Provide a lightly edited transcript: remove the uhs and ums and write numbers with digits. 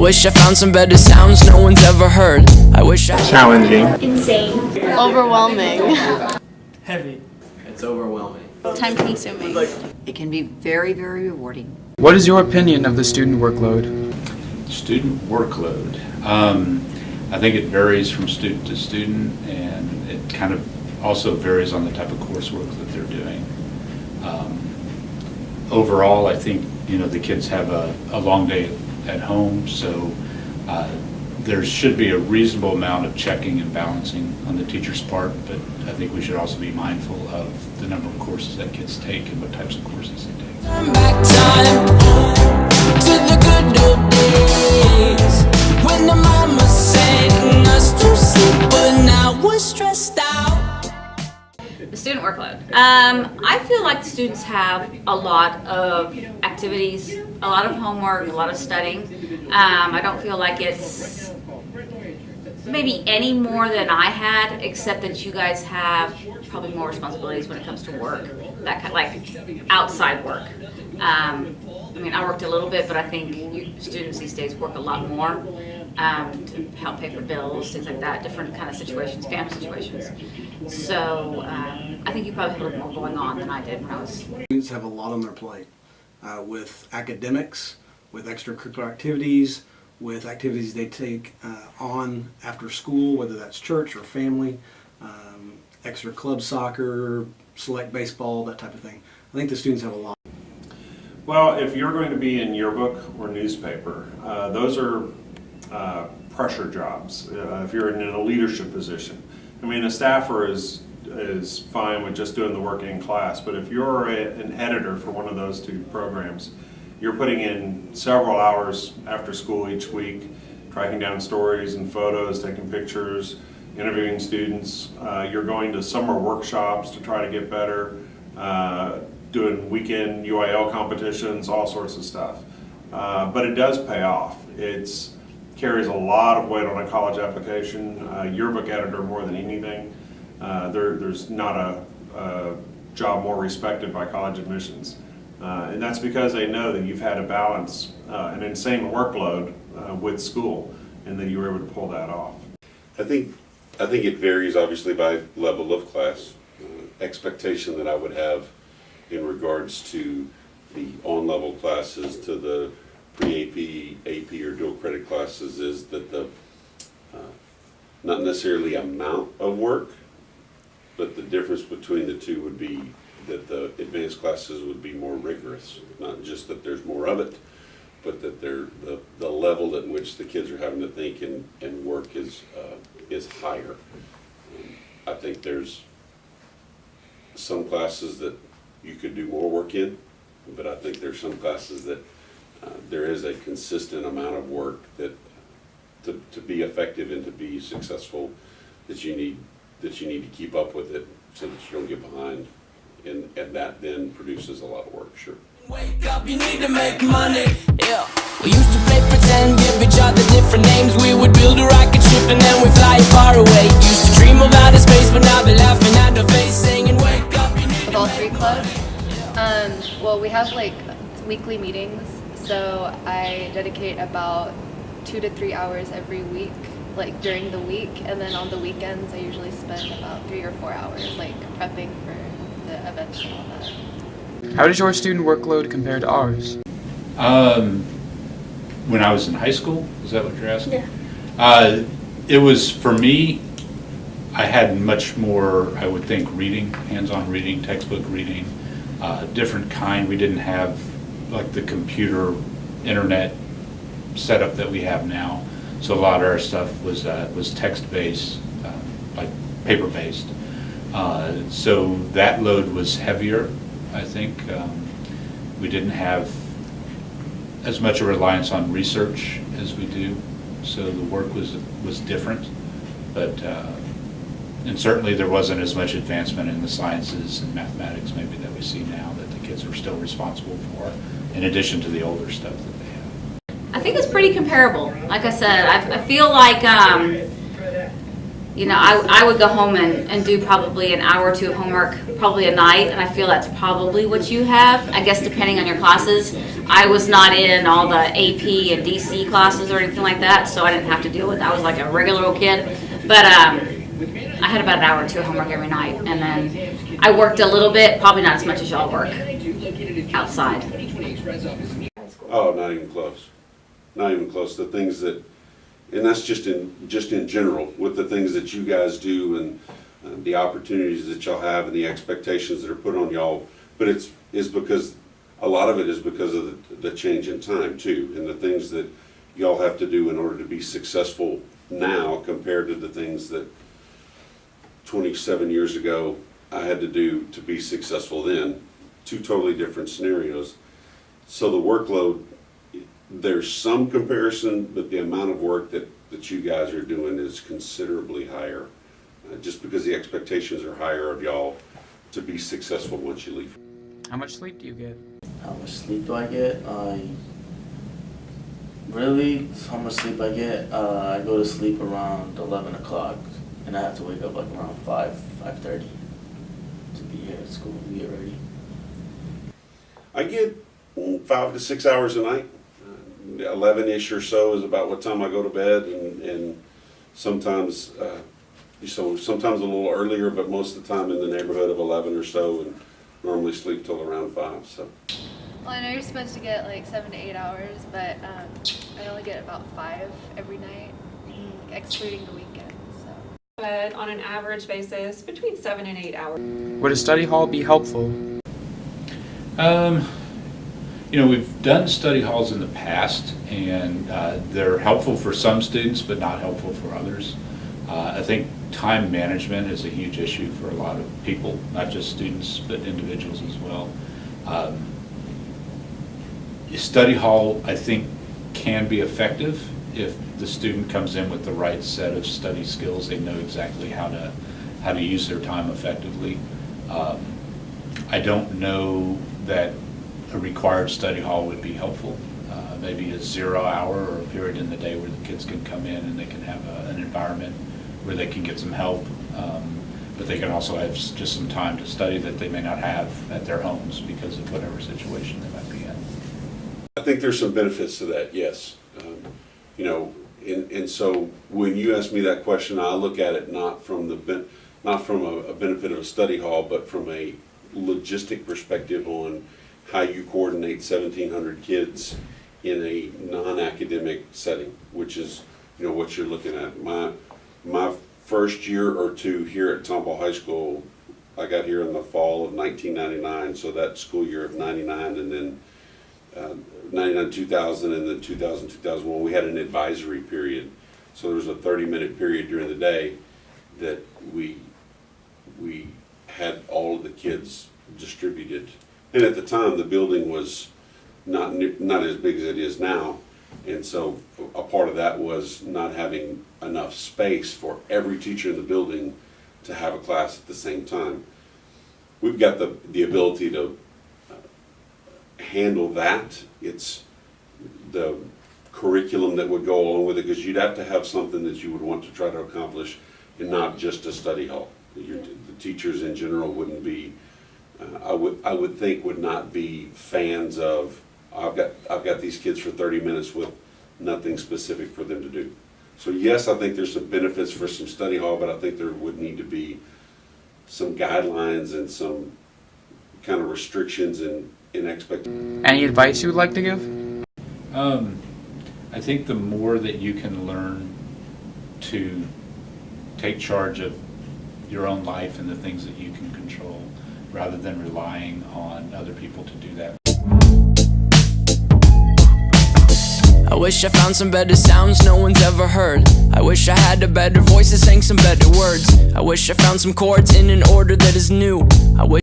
wish I found some better sounds no one's ever heard. I wish I... Challenging. Insane. Overwhelming. Heavy. It's overwhelming. Time consuming. It can be very, very rewarding. What is your opinion of the student workload? Student workload. I think it varies from student to student, and it kind of also varies on the type of coursework that they're doing. Overall, I think the kids have a long day at home, so there should be a reasonable amount of checking and balancing on the teacher's part, but I think we should also be mindful of the number of courses that kids take and what types of courses they take. Turn back time to the good old days when the mama sang us to sleep, but now we're stressed out. The student workload. I feel like the students have a lot of activities, a lot of homework, a lot of studying. I don't feel like it's maybe any more than I had, except that you guys have probably more responsibilities when it comes to work, that kind of like outside work. I mean, I worked a little bit, but I think students these days work a lot more to help pay for bills, things like that, different kind of situations, family situations. So I think you probably have a little more going on than I did when I was. Students have a lot on their plate with academics, with extracurricular activities, with activities they take on after school, whether that's church or family, extra club soccer, select baseball, that type of thing. I think the students have a lot. Well, if you're going to be in yearbook or newspaper, those are pressure jobs. If you're in a leadership position, I mean, a staffer is fine with just doing the work in class, but if you're an editor for one of those two programs, you're putting in several hours after school each week, tracking down stories and photos, taking pictures, interviewing students. You're going to summer workshops to try to get better, doing weekend UIL competitions, all sorts of stuff. But it does pay off. It carries a lot of weight on a college application. Yearbook editor more than anything. There's not a job more respected by college admissions. And that's because they know that you've had to balance an insane workload with school, and that you were able to pull that off. I think it varies obviously by level of class. Expectation that I would have in regards to the on-level classes to the pre-AP, AP, or dual credit classes is that the not necessarily amount of work, but the difference between the two would be that the advanced classes would be more rigorous. Not just that there's more of it, but that the level at which the kids are having to think and work is higher. I think there's some classes that you could do more work in, but I think there's some classes that there is a consistent amount of work that to be effective and to be successful that you need to keep up with it so that you don't get behind. And that then produces a lot of work, sure. Wake up, you need to make money. Yeah. We used to play pretend, give each other different names. We would build a rocket ship and then we fly far away. Used to dream of outer space, but now they're laughing at our face, singing, wake up, you need to All three clubs. Well, we have like weekly meetings, so I dedicate about 2 to 3 hours every week, like during the week, and then on the weekends I usually spend about 3 or 4 hours like prepping for the events and all that. How does your student workload compare to ours? When I was in high school, is that what you're asking? Yeah. It was, for me, I had much more, I would think, reading, hands-on reading, textbook reading, different kind. We didn't have like the computer, internet setup that we have now. So a lot of our stuff was text-based, like paper-based. So that load was heavier, I think. We didn't have as much a reliance on research as we do, so the work was different. But and certainly there wasn't as much advancement in the sciences and mathematics maybe that we see now that the kids are still responsible for, in addition to the older stuff that they have. I think it's pretty comparable. Like I said, I feel like You know, I would go home and do probably an hour or two of homework, probably a night, and I feel that's probably what you have, I guess depending on your classes. I was not in all the AP and DC classes or anything like that, so I didn't have to deal with that. I was like a regular old kid. But I had about an hour or two of homework every night, and then I worked a little bit, probably not as much as y'all work outside. Oh, not even close. Not even close. The things that, and that's just in general, with the things that you guys do and the opportunities that y'all have and the expectations that are put on y'all. But it's because, a lot of it is because of the change in time too, and the things that y'all have to do in order to be successful now compared to the things that 27 years ago I had to do to be successful then. Two totally different scenarios. So the workload, there's some comparison, but the amount of work that you guys are doing is considerably higher, just because the expectations are higher of y'all to be successful once you leave. How much sleep do you get? How much sleep do I get? Really, how much sleep I get? I go to sleep around 11 o'clock, and I have to wake up like around 5:30 to be here at school and get ready. I get 5 to 6 hours a night. 11-ish or so is about what time I go to bed, and sometimes sometimes a little earlier, but most of the time in the neighborhood of 11 or so, and normally sleep till around 5. So. Well, I know you're supposed to get like 7 to 8 hours, but I only get about 5 every night, excluding the weekends. So. But on an average basis, between 7 and 8 hours. Would a study hall be helpful? You know, we've done study halls in the past, and they're helpful for some students, but not helpful for others. I think time management is a huge issue for a lot of people, not just students, but individuals as well. Study hall, I think, can be effective if the student comes in with the right set of study skills. They know exactly how to use their time effectively. I don't know that a required study hall would be helpful. Maybe a 0 hour or a period in the day where the kids can come in and they can have an environment where they can get some help, but they can also have just some time to study that they may not have at their homes because of whatever situation they might be in. I think there's some benefits to that, yes. You know, and so when you ask me that question, I look at it not from a benefit of a study hall, but from a logistic perspective on how you coordinate 1,700 kids in a non-academic setting, which is, you know, what you're looking at. My first year or two here at Tomball High School, I got here in the fall of 1999, so that school year of 99, and then 99, 2000, and then 2000, 2001, we had an advisory period. So there was a 30-minute period during the day that we had all of the kids distributed. And at the time, the building was not as big as it is now. And so a part of that was not having enough space for every teacher in the building to have a class at the same time. We've got the ability to handle that. It's the curriculum that would go along with it, because you'd have to have something that you would want to try to accomplish and not just a study hall. The teachers in general wouldn't be, I would think, would not be fans of, I've got these kids for 30 minutes with nothing specific for them to do. So yes, I think there's some benefits for some study hall, but I think there would need to be some guidelines and some kind of restrictions and expectations. Any advice you would like to give? I think the more that you can learn to take charge of your own life and the things that you can control, rather than relying on other people to do that. I wish I found some better sounds no one's ever heard. I wish I had a better voice that sang some better words. I wish I found some chords in an order that is new. I wish